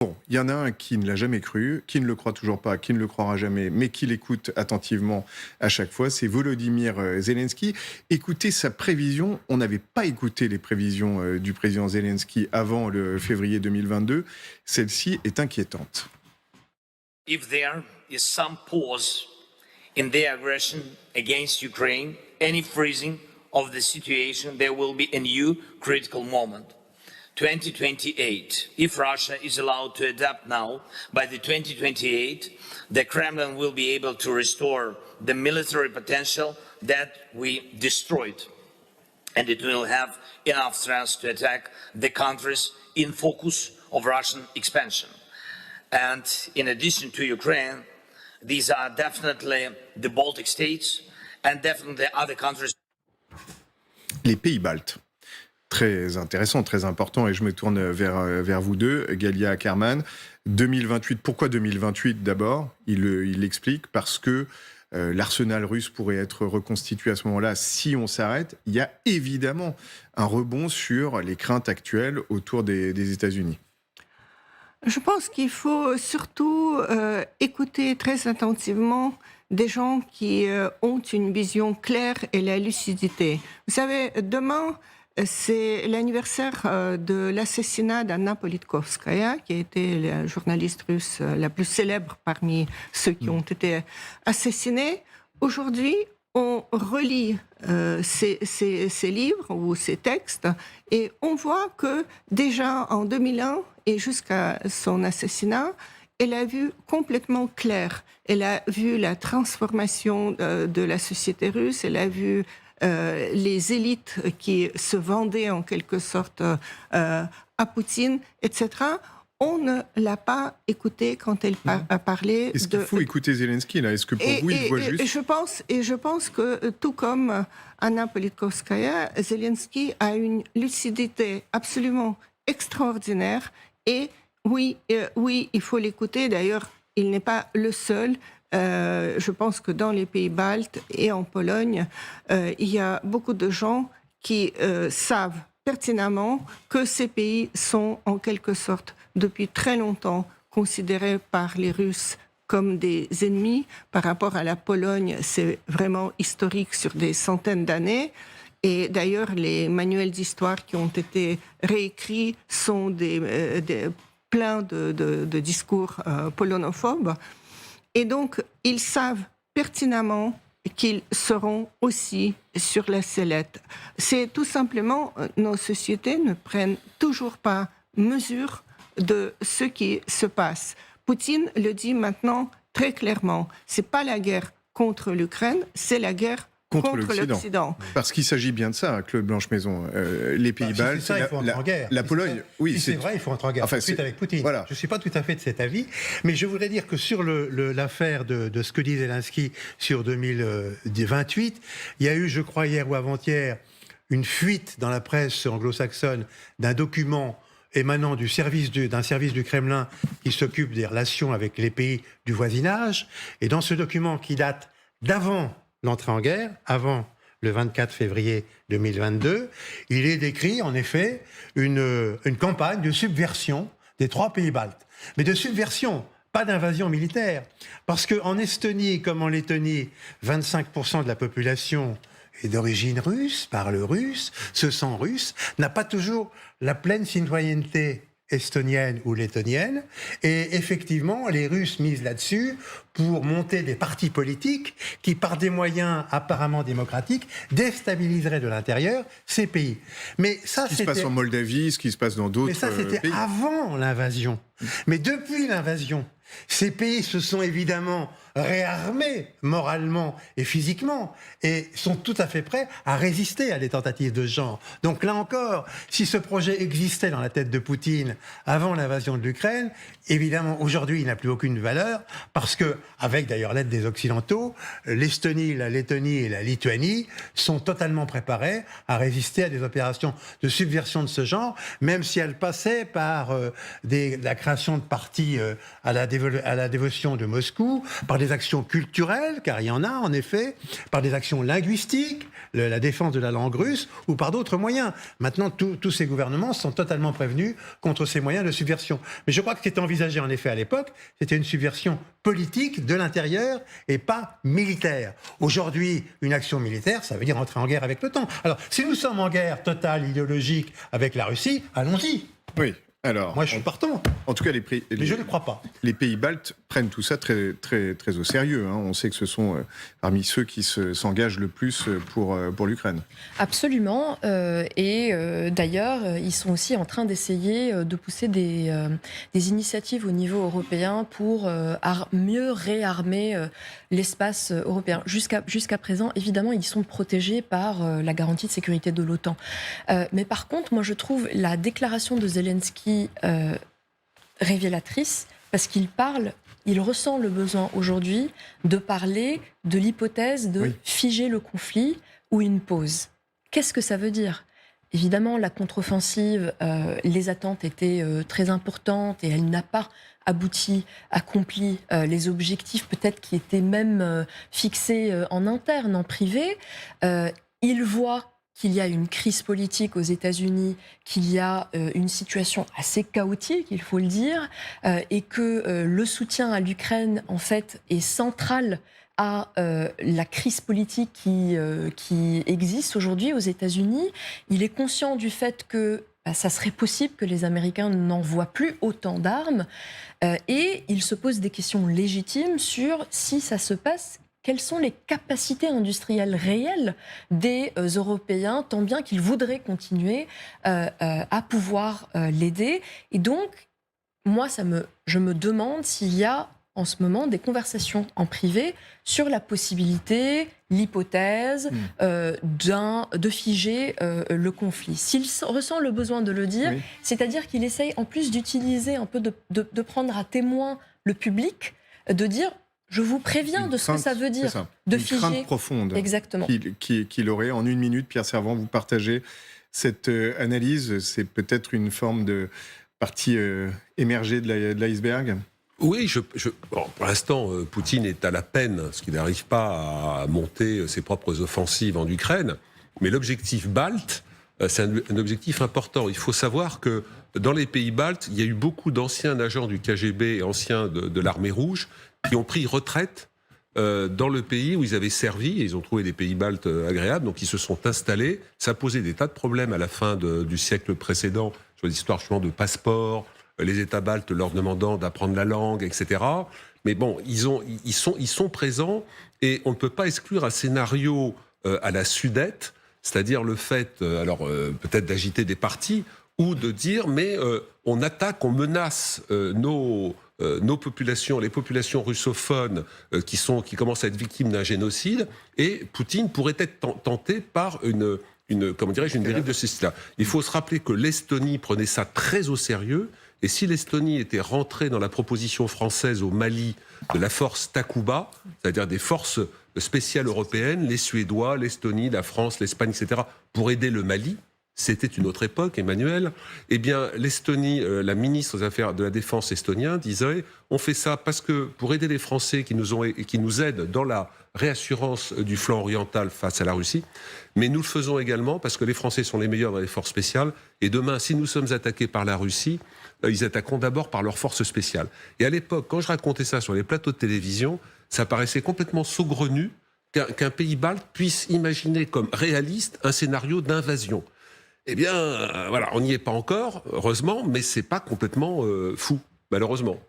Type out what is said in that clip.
Bon, il y en a un qui ne l'a jamais cru, qui ne le croit toujours pas, qui ne le croira jamais, mais qui l'écoute attentivement à chaque fois, c'est Volodymyr Zelensky. Écoutez sa prévision, on n'avait pas écouté les prévisions du président Zelensky avant le février 2022, celle-ci est inquiétante. If there is some pause in their aggression against Ukraine, any freezing of the situation, there will be a new critical moment. 2028. If Russia is allowed to adapt now, by the 2028, the Kremlin will be able to restore the military potential that we destroyed. And it will have enough strength to attack the countries in focus of Russian expansion. And in addition to Ukraine, these are definitely the Baltic states and definitely other countries. Les pays baltes. Très intéressant, très important, et je me tourne vers vous deux, Galia Ackerman. 2028, pourquoi 2028 d'abord ? Il explique parce que l'arsenal russe pourrait être reconstitué à ce moment-là si on s'arrête. Il y a évidemment un rebond sur les craintes actuelles autour des États-Unis. Je pense qu'il faut surtout écouter très attentivement des gens qui ont une vision claire et la lucidité. Vous savez, demain, c'est l'anniversaire de l'assassinat d'Anna Politkovskaya, qui a été la journaliste russe la plus célèbre parmi ceux qui ont été assassinés. Aujourd'hui, on relit ces livres ou ces textes et on voit que déjà en 2001 et jusqu'à son assassinat, elle a vu complètement clair. Elle a vu la transformation de la société russe, elle a vu les élites qui se vendaient en quelque sorte à Poutine, etc. On ne l'a pas écouté quand elle a parlé. Est-ce qu'il faut écouter Zelensky là ? Est-ce que pour vous, il voit juste ? Je pense que tout comme Anna Politkovskaya, Zelensky a une lucidité absolument extraordinaire. Et oui, il faut l'écouter. D'ailleurs, il n'est pas le seul. Je pense que dans les pays baltes et en Pologne, il y a beaucoup de gens qui savent pertinemment que ces pays sont en quelque sorte depuis très longtemps considérés par les Russes comme des ennemis. Par rapport à la Pologne, c'est vraiment historique sur des centaines d'années. Et d'ailleurs, les manuels d'histoire qui ont été réécrits sont pleins de discours polonophobes. Et donc, ils savent pertinemment qu'ils seront aussi sur la sellette. C'est tout simplement, nos sociétés ne prennent toujours pas mesure de ce qui se passe. Poutine le dit maintenant très clairement, c'est pas la guerre contre l'Ukraine, c'est la guerre contre l'Occident. Parce qu'il s'agit bien de ça, Claude Blanche-Maison. Les pays baltes, ça, il faut entrer en guerre. La Pologne, oui. Si c'est vrai, il faut entrer en guerre. Enfin, suite avec Poutine. Voilà. Je ne suis pas tout à fait de cet avis, mais je voudrais dire que sur l'affaire de ce que dit Zelensky sur 2028, il y a eu, je crois, hier ou avant-hier, une fuite dans la presse anglo-saxonne d'un document émanant d'un service du Kremlin qui s'occupe des relations avec les pays du voisinage. Et dans ce document qui date d'avant l'entrée en guerre, avant le 24 février 2022, il est décrit en effet une campagne de subversion des 3 pays baltes. Mais de subversion, pas d'invasion militaire. Parce qu'en Estonie comme en Lettonie, 25% de la population est d'origine russe, parle russe, se sent russe, n'a pas toujours la pleine citoyenneté estonienne ou lettonienne, et effectivement, les Russes misent là-dessus pour monter des partis politiques qui, par des moyens apparemment démocratiques, déstabiliseraient de l'intérieur ces pays. Mais ça, ce qui se passe en Moldavie, ce qui se passe dans d'autres pays. Mais ça, c'était avant l'invasion. Mais depuis l'invasion, ces pays se sont évidemment réarmés moralement et physiquement et sont tout à fait prêts à résister à des tentatives de ce genre. Donc là encore, si ce projet existait dans la tête de Poutine avant l'invasion de l'Ukraine, évidemment aujourd'hui il n'a plus aucune valeur parce que, avec d'ailleurs l'aide des Occidentaux, l'Estonie, la Lettonie et la Lituanie sont totalement préparées à résister à des opérations de subversion de ce genre, même si elles passaient par la crainte création de partis à la dévotion de Moscou, par des actions culturelles, car il y en a en effet, par des actions linguistiques, la défense de la langue russe, ou par d'autres moyens. Maintenant, tous ces gouvernements sont totalement prévenus contre ces moyens de subversion. Mais je crois que ce qui était envisagé en effet à l'époque, c'était une subversion politique de l'intérieur et pas militaire. Aujourd'hui, une action militaire, ça veut dire entrer en guerre avec l'OTAN. Alors, si nous sommes en guerre totale, idéologique avec la Russie, allons-y. Oui. Alors, moi, je suis partant. En tout cas, mais je ne crois pas. Les pays baltes prennent tout ça très, très, très au sérieux. Hein. On sait que ce sont parmi ceux qui s'engagent le plus pour l'Ukraine. Absolument. D'ailleurs, ils sont aussi en train d'essayer de pousser des initiatives au niveau européen pour mieux réarmer l'espace européen. Jusqu'à présent, évidemment, ils sont protégés par la garantie de sécurité de l'OTAN. Mais par contre, moi, je trouve la déclaration de Zelensky révélatrice, parce il ressent le besoin aujourd'hui de parler de l'hypothèse de figer le conflit ou une pause. Qu'est-ce que ça veut dire ? Évidemment, la contre-offensive, les attentes étaient très importantes et elle n'a pas accompli les objectifs peut-être qui étaient même fixés en interne, en privé. Il voit qu'il y a une crise politique aux États-Unis, qu'il y a une situation assez chaotique, il faut le dire, et que le soutien à l'Ukraine, en fait, est central à la crise politique qui existe aujourd'hui aux États-Unis. Il est conscient du fait que ça serait possible que les Américains n'envoient plus autant d'armes, et il se pose des questions légitimes sur si ça se passe. Quelles sont les capacités industrielles réelles des Européens, tant bien qu'ils voudraient continuer à pouvoir l'aider. Et donc, moi, je me demande s'il y a en ce moment des conversations en privé sur la possibilité, l'hypothèse de figer le conflit. S'il ressent le besoin de le dire, c'est-à-dire qu'il essaye en plus d'utiliser un peu de prendre à témoin le public, de dire... Je vous préviens de ce que ça veut dire, de figer. Une crainte profonde. Exactement. Qu'il aurait. En une minute, Pierre Servan, vous partagez cette analyse. C'est peut-être une forme de partie émergée de l'iceberg. Oui, bon, pour l'instant, Poutine est à la peine, parce qu'il n'arrive pas à monter ses propres offensives en Ukraine. Mais l'objectif balte, c'est un objectif important. Il faut savoir que dans les pays baltes, il y a eu beaucoup d'anciens agents du KGB et anciens de l'armée rouge qui ont pris retraite dans le pays où ils avaient servi, et ils ont trouvé des pays baltes agréables, donc ils se sont installés. Ça posait des tas de problèmes à la fin du siècle précédent, sur les histoires justement de passeports, les États baltes leur demandant d'apprendre la langue, etc. Mais bon, ils sont présents, et on ne peut pas exclure un scénario à la Sudète, c'est-à-dire le fait, peut-être d'agiter des partis, ou de dire, mais on attaque, on menace nos populations, les populations russophones qui commencent à être victimes d'un génocide, et Poutine pourrait être tenté par une dérive de ce style-là. Il faut se rappeler que l'Estonie prenait ça très au sérieux, et si l'Estonie était rentrée dans la proposition française au Mali de la force Takuba, c'est-à-dire des forces spéciales européennes, les Suédois, l'Estonie, la France, l'Espagne, etc., pour aider le Mali, c'était une autre époque, Emmanuel. Eh bien, l'Estonie, la ministre des Affaires de la Défense estonien disait « On fait ça parce que pour aider les Français qui nous aident dans la réassurance du flanc oriental face à la Russie, mais nous le faisons également parce que les Français sont les meilleurs dans les forces spéciales, et demain, si nous sommes attaqués par la Russie, ils attaqueront d'abord par leurs forces spéciales. » Et à l'époque, quand je racontais ça sur les plateaux de télévision, ça paraissait complètement saugrenu qu'un pays balte puisse imaginer comme réaliste un scénario d'invasion. Eh bien, voilà, on n'y est pas encore, heureusement, mais c'est pas complètement fou, malheureusement.